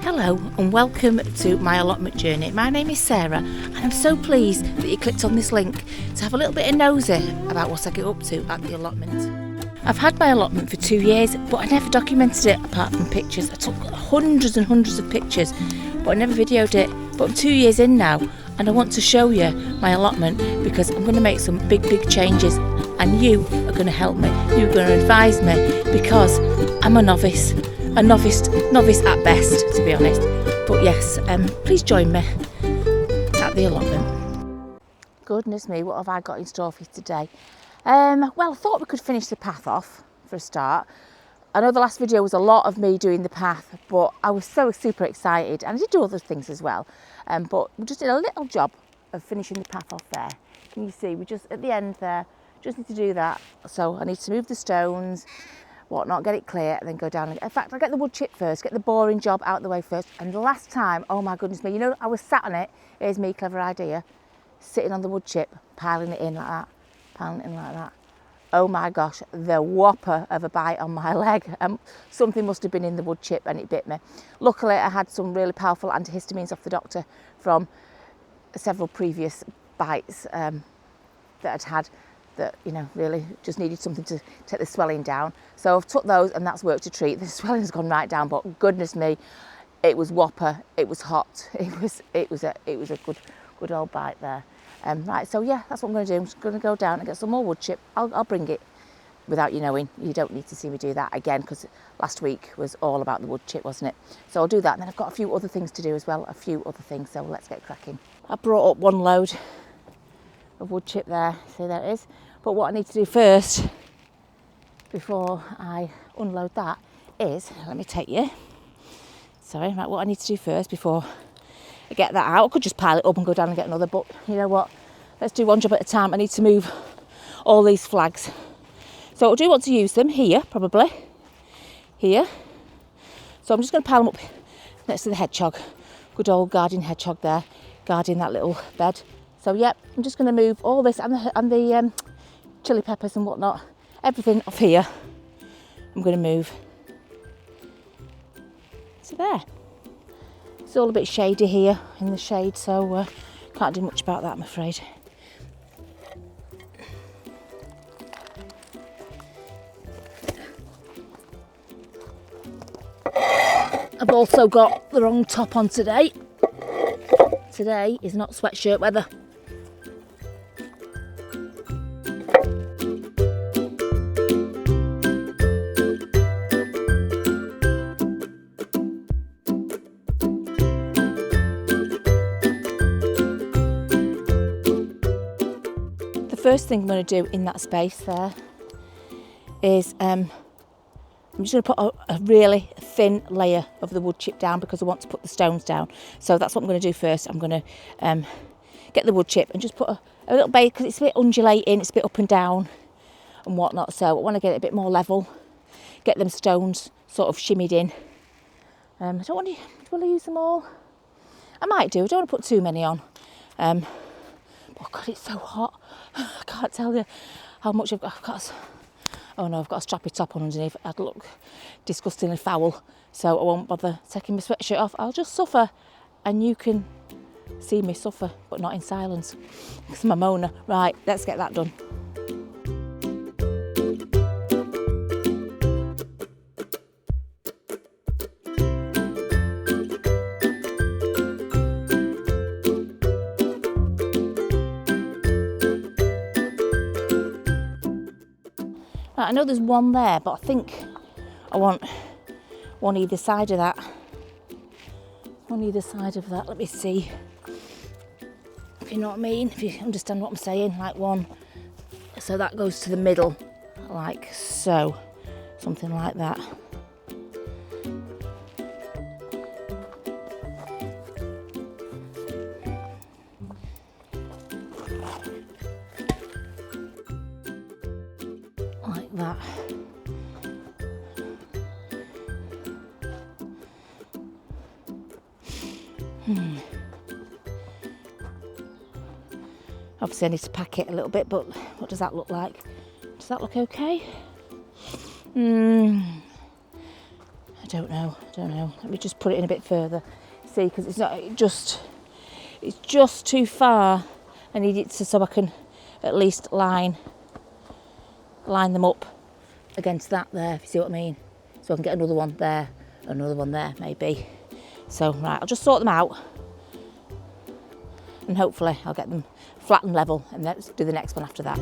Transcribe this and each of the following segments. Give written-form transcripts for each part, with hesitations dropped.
Hello and welcome to my allotment journey. My name is Sarah and I'm so pleased that you clicked on this link to have a little bit of nosy about what I get up to at the allotment. I've had my allotment for 2 years, but I never documented it apart from pictures. I took hundreds and hundreds of pictures, but I never videoed it. But I'm 2 years in now and I want to show you my allotment because I'm going to make some big changes and you are going to help me. You're going to advise me because I'm a novice at best, to be honest. But yes, please join me at the allotment. Goodness me, what have I got in store for you today? Well, I thought we could finish the path off for a start. I know the last video was a lot of me doing the path, but I was so super excited, and I did do other things as well. But we just did a little job of finishing the path off there. Can you see? We just at the end there, just need to do that. So I need to move the stones, whatnot, get it clear, and then go down. In fact, I'll get the wood chip first, get the boring job out of the way first. And the last time, oh my goodness me, you know, I was sat on it, here's me, clever idea, sitting on the wood chip, piling it in like that. Oh my gosh, the whopper of a bite on my leg. Something must have been in the wood chip and it bit me. Luckily, I had some really powerful antihistamines off the doctor from several previous bites that I'd had that, you know, really just needed something to take the swelling down. So I've took those and that's worked a treat. The swelling's gone right down, but goodness me, it was whopper, it was hot. It was a good old bite there. Right, so yeah, that's what I'm going to do. I'm just going to go down and get some more wood chip. I'll bring it without you knowing. You don't need to see me do that again because last week was all about the wood chip, wasn't it? So I'll do that, and then I've got a few other things to do as well, so let's get cracking. I brought up one load of wood chip there, see there it is. But what I need to do first, before I unload that, is, let me take you, sorry, right, what I need to do first before I get that out, I could just pile it up and go down and get another, but you know what, let's do one job at a time. I need to move all these flags. So I do want to use them here, probably, here. So I'm just going to pile them up next to the hedgehog, good old guardian hedgehog there, guarding that little bed. So yep, I'm just going to move all this and the chili peppers and whatnot, everything off here. I'm going to move to there. It's all a bit shady here in the shade, so can't do much about that, I'm afraid. I've also got the wrong top on today. Today is not sweatshirt weather. First thing I'm going to do in that space there is I'm just going to put a really thin layer of the wood chip down because I want to put the stones down. So that's what I'm going to do first. I'm going to get the wood chip and just put a little base because it's a bit undulating, it's a bit up and down and whatnot. So I want to get it a bit more level, get them stones sort of shimmied in. I don't want to, will I use them all? I might do, I don't want to put too many on. Oh God, it's so hot. I can't tell you how much I've got. Oh no, I've got a strappy top on underneath. I'd look disgustingly foul, so I won't bother taking my sweatshirt off. I'll just suffer, and you can see me suffer, but not in silence, because I'm a moaner. Right, let's get that done. I know there's one there, but I think I want one either side of that. On either side of that, let me see. If you know what I mean, if you understand what I'm saying, like one. So that goes to the middle, like so. Something like that. Like that. Obviously I need to pack it a little bit, but what does that look like? Does that look okay? I don't know. Let me just put it in a bit further. See, because it's just too far. I need it so I can at least line them up against that there, if you see what I mean. So I can get another one there, maybe. So, right, I'll just sort them out. And hopefully I'll get them flat and level, and let's do the next one after that.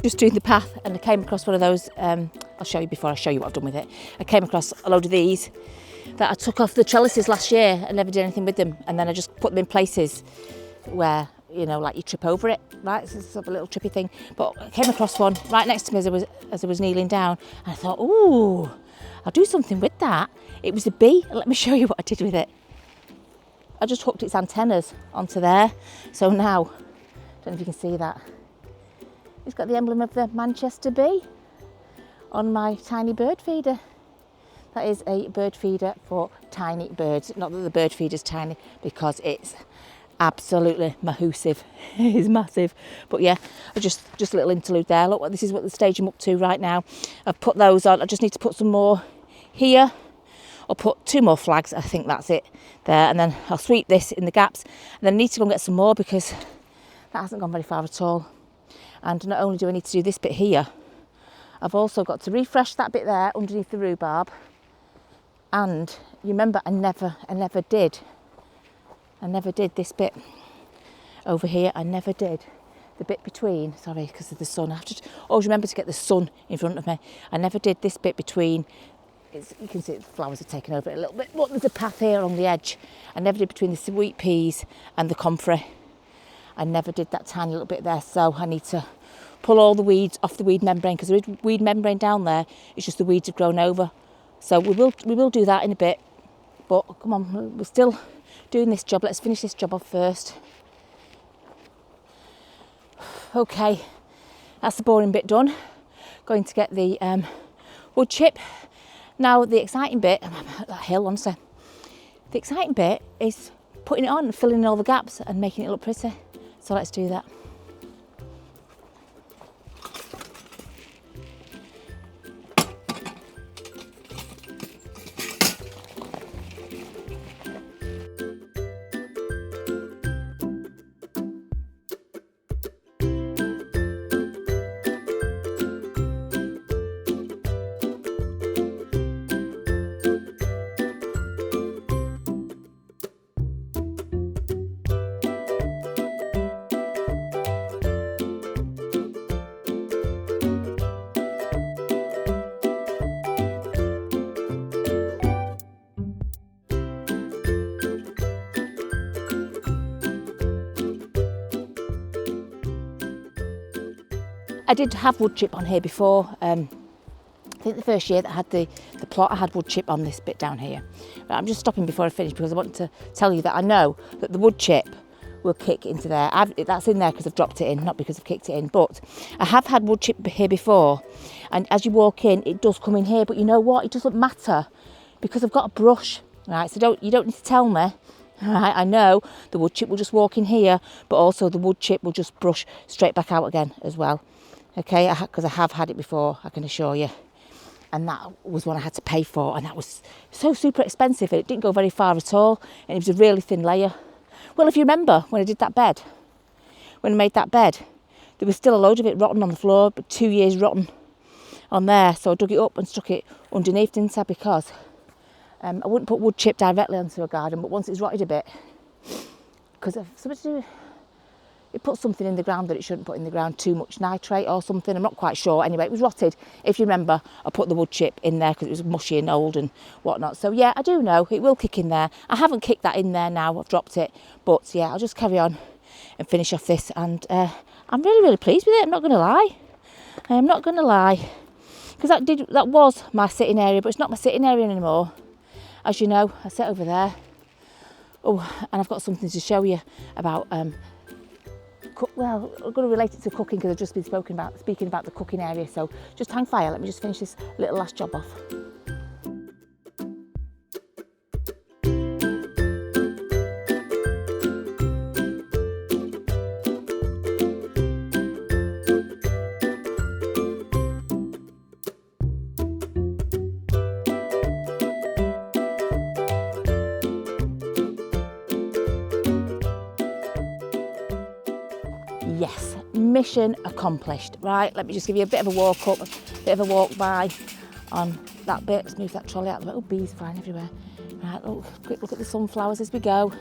Just doing the path, and I came across one of those, I'll show you before I show you what I've done with it. I came across a load of these that I took off the trellises last year and never did anything with them, and then I just put them in places where, you know, like you trip over it, right? It's sort of a little trippy thing. But I came across one right next to me as I was kneeling down, and I thought, ooh, I'll do something with that. It was a bee, and let me show you what I did with it. I just hooked its antennas onto there, so now, I don't know if you can see that. It's got the emblem of the Manchester bee on my tiny bird feeder. That is a bird feeder for tiny birds. Not that the bird feeder's tiny, because it's absolutely massive. It is massive. But yeah, just a little interlude there. Look, this is what the stage I'm up to right now. I've put those on. I just need to put some more here. I'll put 2 more flags. I think that's it there. And then I'll sweep this in the gaps. And then I need to go and get some more, because that hasn't gone very far at all. And not only do I need to do this bit here, I've also got to refresh that bit there underneath the rhubarb. And you remember, I never did this bit over here. I never did the bit between, sorry, because of the sun. I have to always remember to get the sun in front of me. I never did this bit between. You can see the flowers have taken over it a little bit. Look, there's a path here along the edge. I never did between the sweet peas and the comfrey. I never did that tiny little bit there, so I need to pull all the weeds off the weed membrane, because there is weed membrane down there. It's just the weeds have grown over. So we will do that in a bit. But come on, we're still doing this job. Let's finish this job off first. Okay, that's the boring bit done. Going to get the wood chip. Now the exciting bit, that hill, honestly. The exciting bit is putting it on and filling in all the gaps and making it look pretty. So let's do that. I did have wood chip on here before. I think the first year that I had the plot, I had wood chip on this bit down here. But I'm just stopping before I finish, because I want to tell you that I know that the wood chip will kick into there. That's in there because I've dropped it in, not because I've kicked it in. But I have had wood chip here before, and as you walk in, it does come in here. But you know what? It doesn't matter, because I've got a brush, right? So you don't need to tell me. Right, I know the wood chip will just walk in here, but also the wood chip will just brush straight back out again as well. Okay, because I have had it before, I can assure you. And that was one I had to pay for, and that was so super expensive. It didn't go very far at all, and it was a really thin layer. Well, if you remember when I did that bed, when I made that bed, there was still a load of it rotten on the floor, but 2 years rotten on there. So I dug it up and stuck it underneath, didn't I? Because I wouldn't put wood chip directly onto a garden, but once it's rotted a bit, because of something to do, it put something in the ground that it shouldn't put in the ground, too much nitrate or something, I'm not quite sure. Anyway, it was rotted. If you remember, I put the wood chip in there because it was mushy and old and whatnot. So yeah, I do know it will kick in there. I haven't kicked that in there now, I've dropped it. But yeah, I'll just carry on and finish off this. And I'm really, really pleased with it, I'm not going to lie. I am not going to lie. Because that was my sitting area, but it's not my sitting area anymore. As you know, I sit over there. Oh, and I've got something to show you about well, I'm going to relate it to cooking because I've just been speaking about the cooking area. So just hang fire. Let me just finish this little last job off. Yes, mission accomplished. Right, let me just give you a bit of a walk up, a bit of a walk by on that bit. Let's move that trolley out of the way. Oh, bees flying everywhere. Right, quick look at the sunflowers as we go.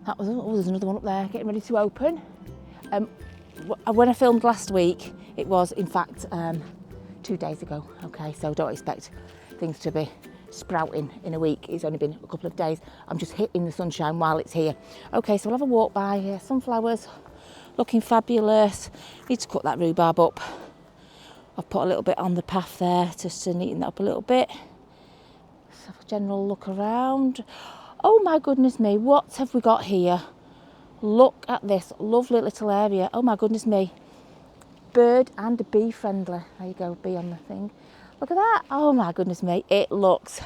That was, oh, there's another one up there, getting ready to open. When I filmed last week, it was in fact 2 days ago. Okay, so don't expect things to be sprouting in a week. It's only been a couple of days. I'm just hitting the sunshine while it's here. Okay, so we'll have a walk by here. Sunflowers looking fabulous. Need to cut that rhubarb up. I've put a little bit on the path there just to neaten that up a little bit. Let's have a general look around. Oh my goodness me, what have we got here? Look at this lovely little area. Oh my goodness me. Bird and bee friendly. There you go, bee on the thing. Look at that. Oh my goodness me. It looks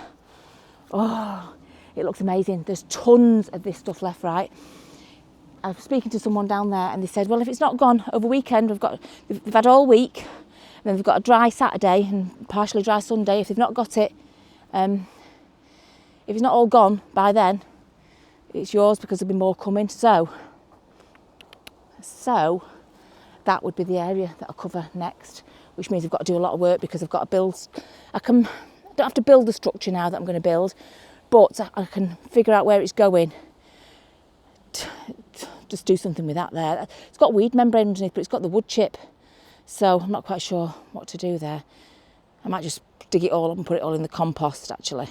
amazing. There's tons of this stuff left, right? I was speaking to someone down there and they said, well, if it's not gone over weekend, they've had all week, and then they've got a dry Saturday and partially dry Sunday. If they've not got it, if it's not all gone by then, it's yours because there'll be more coming. So that would be the area that I'll cover next, which means I've got to do a lot of work because I've got to build. I don't have to build the structure now that I'm going to build, but I can figure out where it's going. Just do something with that there. It's got weed membrane underneath, but it's got the wood chip, so I'm not quite sure what to do there. I might just dig it all up and put it all in the compost, actually.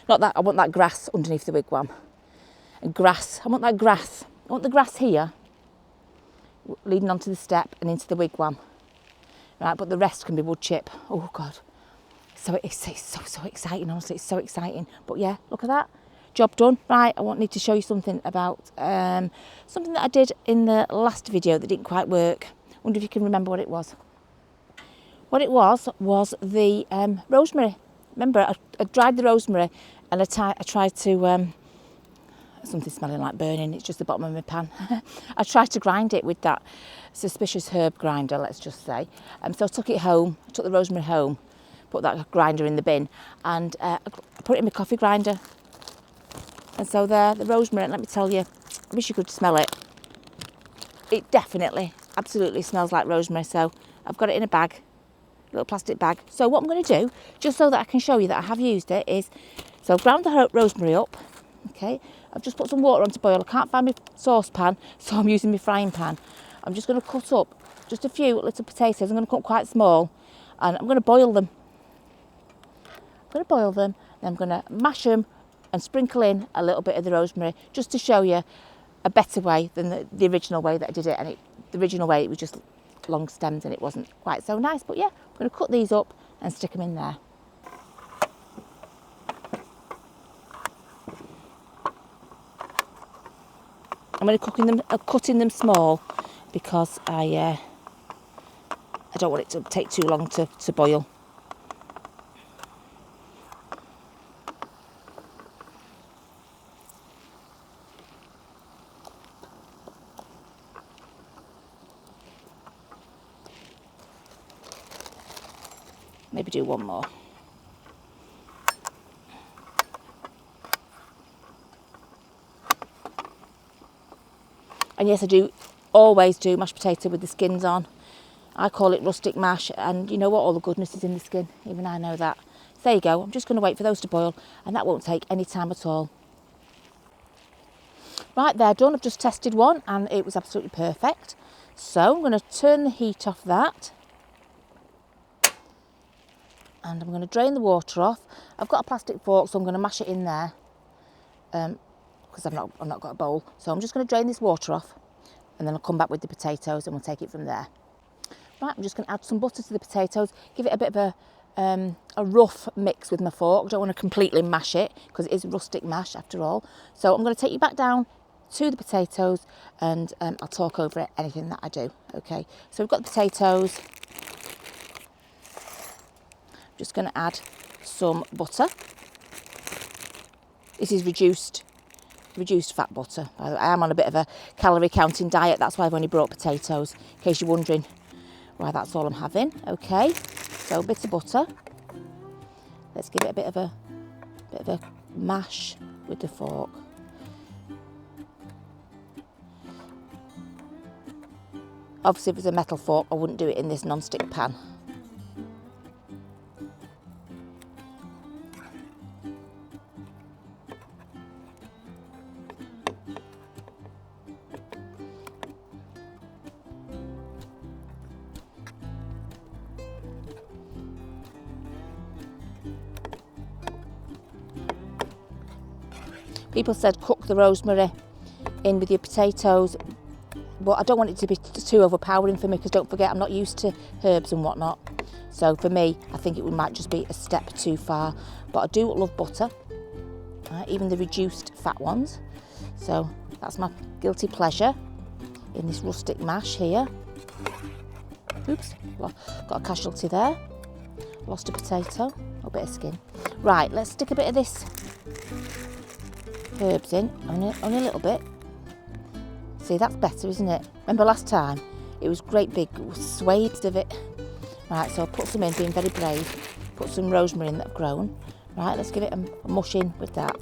Not that, I want that grass underneath the wigwam. And grass, I want that grass. I want the grass here, leading onto the step and into the wigwam. Right, but the rest can be wood chip. Oh God. So it's so exciting, honestly, it's so exciting. But yeah, look at that. Job done. Right, I need to show you something about something that I did in the last video that didn't quite work. Wonder if you can remember what it was. What it was the rosemary. Remember, I dried the rosemary and I tried to, something smelling like burning, it's just the bottom of my pan. I tried to grind it with that suspicious herb grinder, let's just say. So I took it home, I took the rosemary home, put that grinder in the bin, and I put it in my coffee grinder. And so there, the rosemary, and let me tell you, I wish you could smell it. It definitely, absolutely smells like rosemary. So I've got it in a bag, a little plastic bag. So what I'm going to do, just so that I can show you that I have used it, is, so I've ground the rosemary up, okay. I've just put some water on to boil. I can't find my saucepan, so I'm using my frying pan. I'm just going to cut up just a few little potatoes. I'm going to cut quite small, and I'm going to boil them. Then I'm going to mash them and sprinkle in a little bit of the rosemary, just to show you a better way than the original way that I did it. And the original way, it was just long stems and it wasn't quite so nice. But yeah, I'm going to cut these up and stick them in there. I'm going to cutting them small because I don't want it to take too long to boil. Maybe do one more. And yes, I do always do mashed potato with the skins on. I call it rustic mash, and you know what, all the goodness is in the skin, even I know that. So there you go, I'm just going to wait for those to boil, and that won't take any time at all. Right, they're done. I've just tested one and it was absolutely perfect. So I'm going to turn the heat off that. And I'm going to drain the water off. I've got a plastic fork, so I'm going to mash it in there because I've not got a bowl. So I'm just going to drain this water off, and then I'll come back with the potatoes and we'll take it from there. Right, I'm just going to add some butter to the potatoes, give it a bit of a rough mix with my fork. I don't want to completely mash it because it is rustic mash after all. So I'm going to take you back down to the potatoes, and I'll talk over anything that I do. Okay, so we've got the potatoes. I'm just going to add some butter. This is reduced fat butter. I am on a bit of a calorie counting diet, that's why I've only brought potatoes, in case you're wondering why that's all I'm having. Okay, so a bit of butter. Let's give it a bit of a mash with the fork. Obviously, if it was a metal fork, I wouldn't do it in this non-stick pan. People said cook the rosemary in with your potatoes, but I don't want it to be too overpowering for me, because don't forget, I'm not used to herbs and whatnot. So for me, I think it might just be a step too far. But I do love butter, even the reduced fat ones. So that's my guilty pleasure in this rustic mash here. Oops, got a casualty there. Lost a potato, a bit of skin. Right, let's stick a bit of this herbs in, only a little bit. See, that's better, isn't it? Remember last time? It was great big swathes of it. Right, so I'll put some in, being very brave. Put some rosemary in that I've grown. Right, let's give it a mush in with that.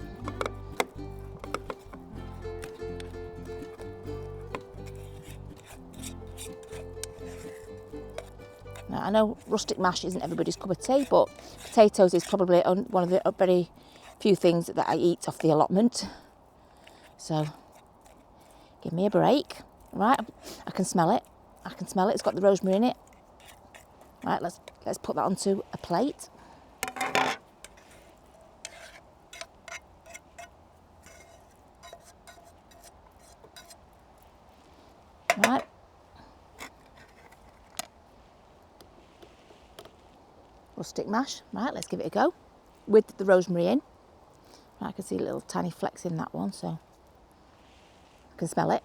Now, I know rustic mash isn't everybody's cup of tea, but potatoes is probably one of the very few things that I eat off the allotment. So give me a break. Right, I can smell it. It's got the rosemary in it. Right, let's put that onto a plate. Right. Rustic mash. Right, let's give it a go with the rosemary in. Right, I can see little tiny flecks in that one, so I can smell it.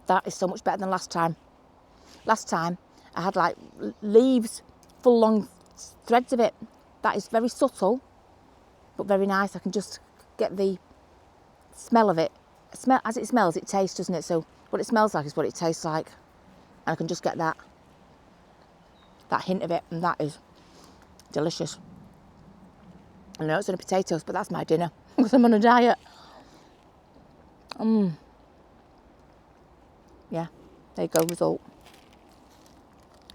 That is so much better than last time. Last time I had like leaves, full long threads of it. That is very subtle, but very nice. I can just get the smell of it. As it smells, it tastes, doesn't it? So what it smells like is what it tastes like. And I can just get that hint of it, and that is delicious. I know it's only potatoes, but that's my dinner because I'm on a diet. Yeah, there you go, result.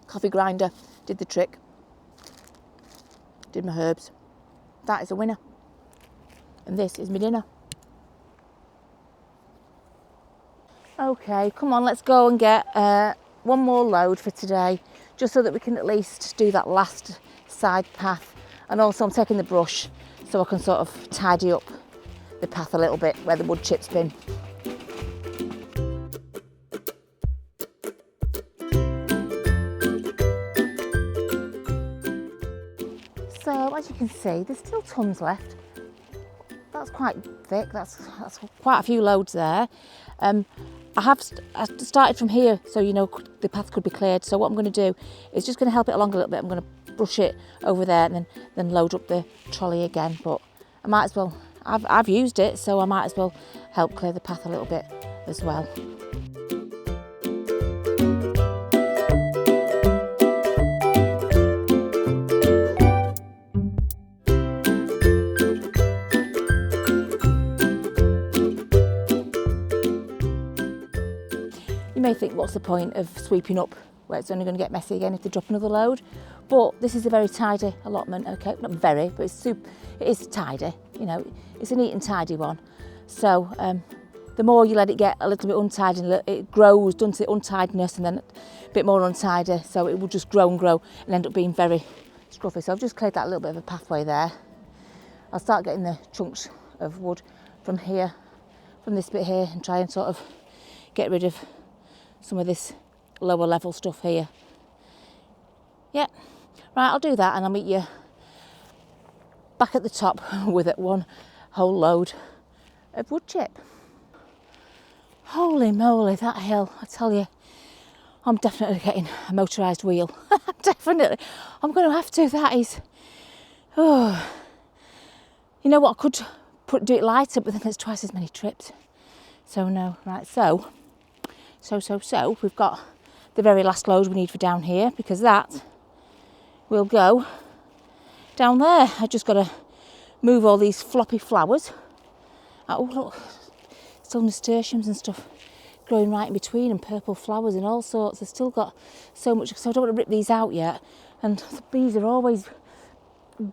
Coffee grinder did the trick. Did my herbs. That is a winner. And this is my dinner. Okay, come on, let's go and get one more load for today, just so that we can at least do that last side path. And also I'm taking the brush so I can sort of tidy up the path a little bit where the wood chip's been. So as you can see, there's still tons left. That's quite thick, that's quite a few loads there. I started from here, so you know the path could be cleared. So what I'm going to do is just going to help it along a little bit. I'm going to brush it over there and then load up the trolley again. But I might as well, I've used it, so I might as well help clear the path a little bit as well. You may think, what's the point of sweeping up where it's only going to get messy again if they drop another load? But this is a very tidy allotment, okay? Not very, but it is tidy, you know, it's a neat and tidy one. So the more you let it get a little bit untidy, it grows, doesn't it, untidiness, and then a bit more untidy, so it will just grow and end up being very scruffy. So I've just cleared that little bit of a pathway there. I'll start getting the chunks of wood from here, from this bit here, and try and sort of get rid of some of this lower level stuff here. Yeah, right, I'll do that and I'll meet you back at the top with it one whole load of wood chip. Holy moly, that hill, I tell you, I'm definitely getting a motorised wheel. Definitely. I'm going to have to, that is. Oh. You know what, I could do it lighter, but then it's twice as many trips. So no, right, so, we've got the very last load we need for down here, because that will go down there. I just got to move all these floppy flowers. Oh look, still nasturtiums and stuff growing right in between, and purple flowers and all sorts. I've still got so much, so I don't want to rip these out yet. And the bees are always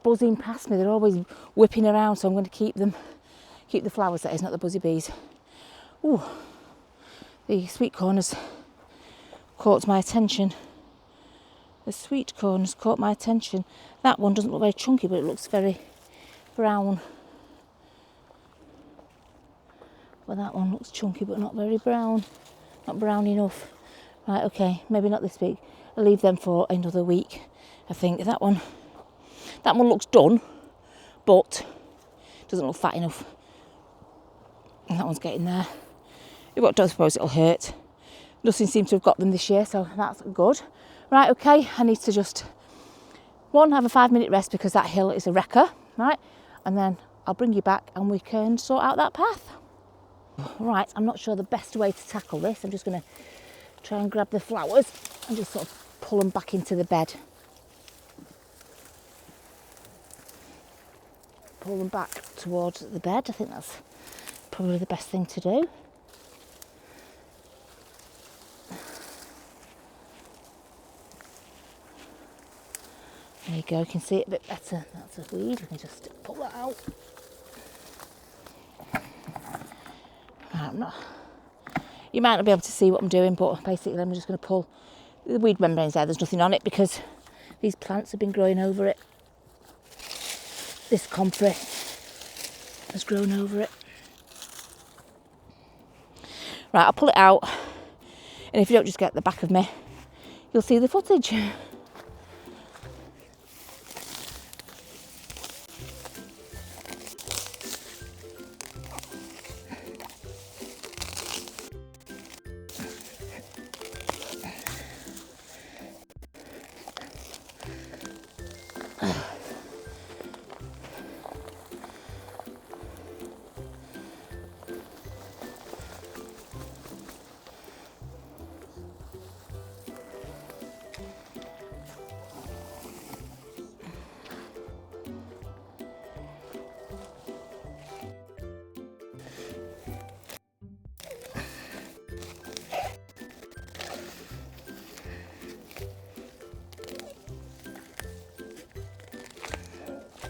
buzzing past me, they're always whipping around, so I'm going to keep the flowers, that is, not the buzzy bees. Ooh, the sweet corn has caught my attention. The sweet corn has caught my attention. That one doesn't look very chunky, but it looks very brown. Well, that one looks chunky, but not very brown. Not brown enough. Right, okay, maybe not this week. I'll leave them for another week, I think. That one looks done, but doesn't look fat enough. And that one's getting there. I don't suppose it'll hurt. Nothing seems to have got them this year, so that's good. Right, okay, I need to just, have a 5-minute rest because that hill is a wrecker, right? And then I'll bring you back and we can sort out that path. Right, I'm not sure the best way to tackle this. I'm just going to try and grab the flowers and just sort of pull them back into the bed. Pull them back towards the bed. I think that's probably the best thing to do. There you go, you can see it a bit better. That's a weed, we can just pull that out. Right, you might not be able to see what I'm doing, but basically I'm just going to pull the weed membranes there. There's nothing on it because these plants have been growing over it. This comfrey has grown over it. Right, I'll pull it out, and if you don't just get the back of me, you'll see the footage.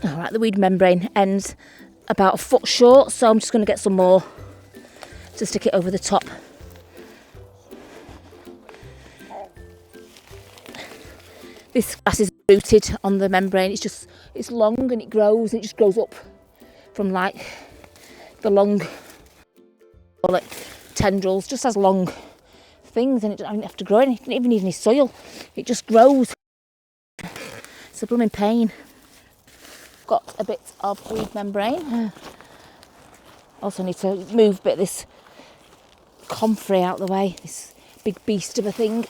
All right, the weed membrane ends about a foot short, so I'm just going to get some more to stick it over the top. This grass is rooted on the membrane. It's long and it grows, and it just grows up from like the long, tendrils, just has long things, and it doesn't have to grow. It doesn't even need any soil. It just grows. It's a blooming pain. Got a bit of weed membrane. Also need to move a bit of this comfrey out of the way, this big beast of a thing.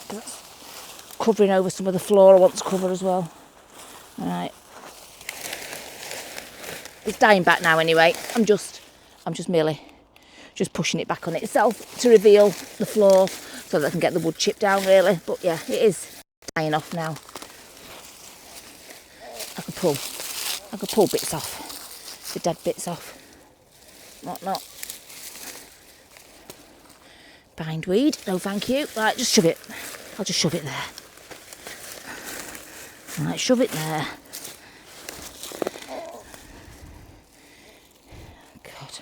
That's covering over some of the floor I want to cover as well. Alright. It's dying back now anyway. I'm just merely pushing it back on itself to reveal the floor so that I can get the wood chip down really. But yeah, it is dying off now. I could pull bits off, the dead bits off. Not. Bindweed, no thank you. Right, just shove it. I'll just shove it there. Right, shove it there. God.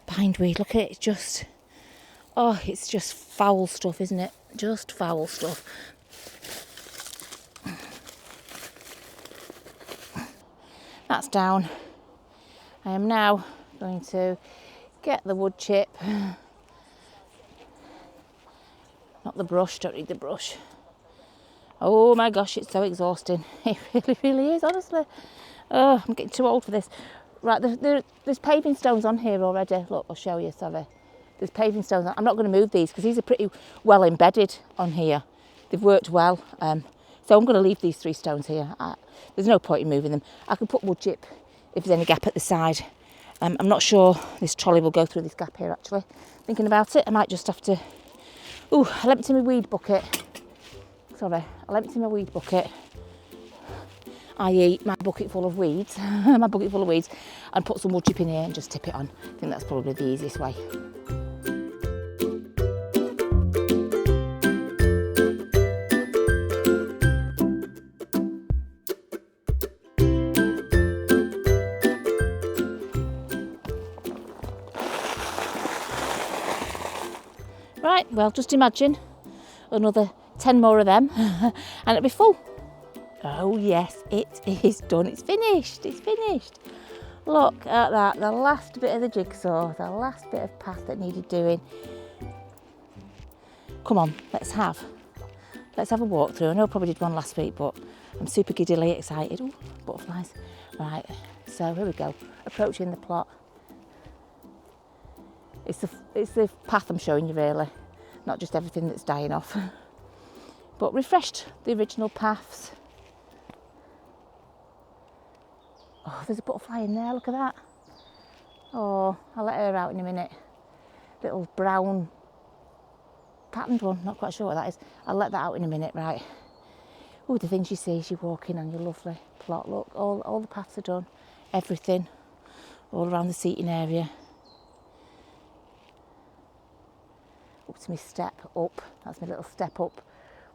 Bindweed, look at it, it's just foul stuff, isn't it? Just foul stuff. That's down. I am now going to get the wood chip. Not the brush, don't need the brush. Oh my gosh, it's so exhausting. It really, really is, honestly. Oh, I'm getting too old for this. Right, there's paving stones on here already. Look, I'll show you, sorry. There's paving stones on. I'm not going to move these because these are pretty well embedded on here. They've worked well. So I'm going to leave these 3 stones here. There's no point in moving them. I can put wood chip if there's any gap at the side. I'm not sure this trolley will go through this gap here, actually. Thinking about it, I might just have to... Ooh, I'll empty my weed bucket. Sorry, I'll empty my weed bucket, i.e. my bucket full of weeds, and put some wood chip in here and just tip it on. I think that's probably the easiest way. Right, well, just imagine another 10 more of them and it'll be full. Oh yes, it is done. It's finished. It's finished. Look at that. The last bit of the jigsaw, the last bit of path that needed doing. Come on, let's have a walk through. I know I probably did one last week, but I'm super giddily excited. Ooh, butterflies. Right, so here we go. Approaching the plot. It's the path I'm showing you, really, not just everything that's dying off. But refreshed the original paths. Oh, there's a butterfly in there, look at that. Oh, I'll let her out in a minute. Little brown patterned one, not quite sure what that is. I'll let that out in a minute, right. Oh, the things you see as you're walking on your lovely plot. Look, all the paths are done, everything, all around the seating area. Up to my step up, that's my little step up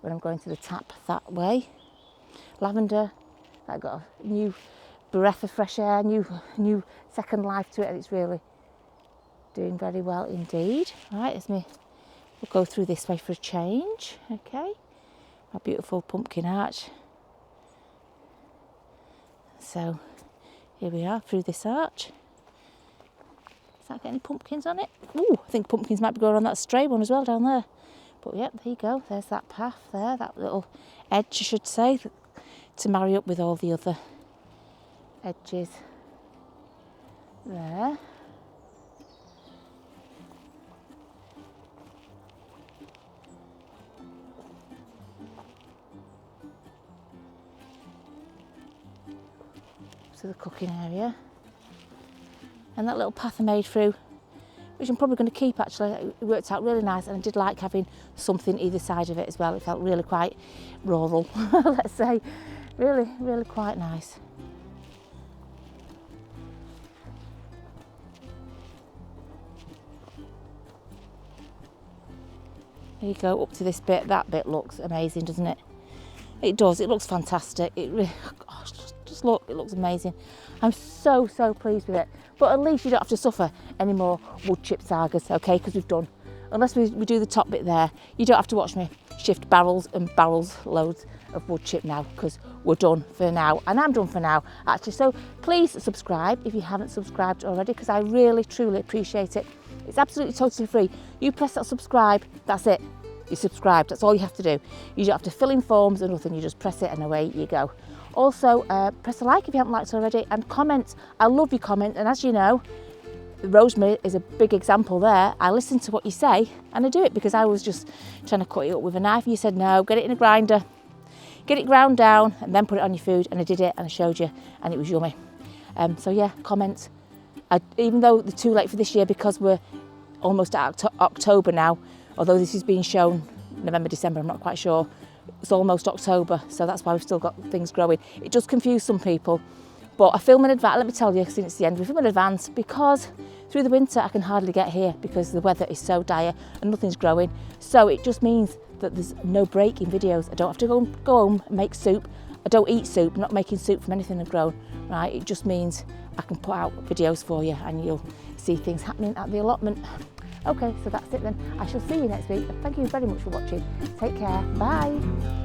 when I'm going to the tap that way. Lavender, that got a new breath of fresh air, new second life to it, and it's really doing very well indeed. Right, we'll go through this way for a change, okay. Our beautiful pumpkin arch. So here we are through this arch. Does that get any pumpkins on it? Ooh, I think pumpkins might be going on that stray one as well down there. But yep, there you go. There's that path there, that little edge, I should say, to marry up with all the other edges there. To the cooking area. And that little path I made through, which I'm probably going to keep actually, it worked out really nice, and I did like having something either side of it as well. It felt really quite rural, let's say. Really, really quite nice. There you go, up to this bit. That bit looks amazing, doesn't it? It does, it looks fantastic. It really, gosh, just look, it looks amazing. I'm so pleased with it. But at least you don't have to suffer any more wood chip sagas, okay, because we've done. Unless we do the top bit there, you don't have to watch me shift barrels and barrels loads of wood chip now, because we're done for now, and I'm done for now actually. So please subscribe if you haven't subscribed already, because I really truly appreciate it. It's absolutely totally free. You press that subscribe, that's it. You're subscribed, that's all you have to do. You don't have to fill in forms or nothing, you just press it and away you go. Also, press a like if you haven't liked already, and comment. I love your comment, and as you know, Rosemary is a big example there. I listen to what you say and I do it, because I was just trying to cut it up with a knife and you said no, get it in a grinder, get it ground down and then put it on your food, and I did it and I showed you and it was yummy. So yeah, comment. Even though they're too late for this year because we're almost at October now, although this is being shown November, December, I'm not quite sure. It's almost October, so that's why we've still got things growing. It does confuse some people, but I film in advance. Let me tell you, since it's the end, we film in advance because through the winter I can hardly get here because the weather is so dire and nothing's growing. So it just means that there's no break in videos. I don't have to go home and make soup. I don't eat soup. I'm not making soup from anything I've grown, right? It just means I can put out videos for you and you'll see things happening at the allotment. Okay, so that's it then. I shall see you next week. Thank you very much for watching. Take care. Bye.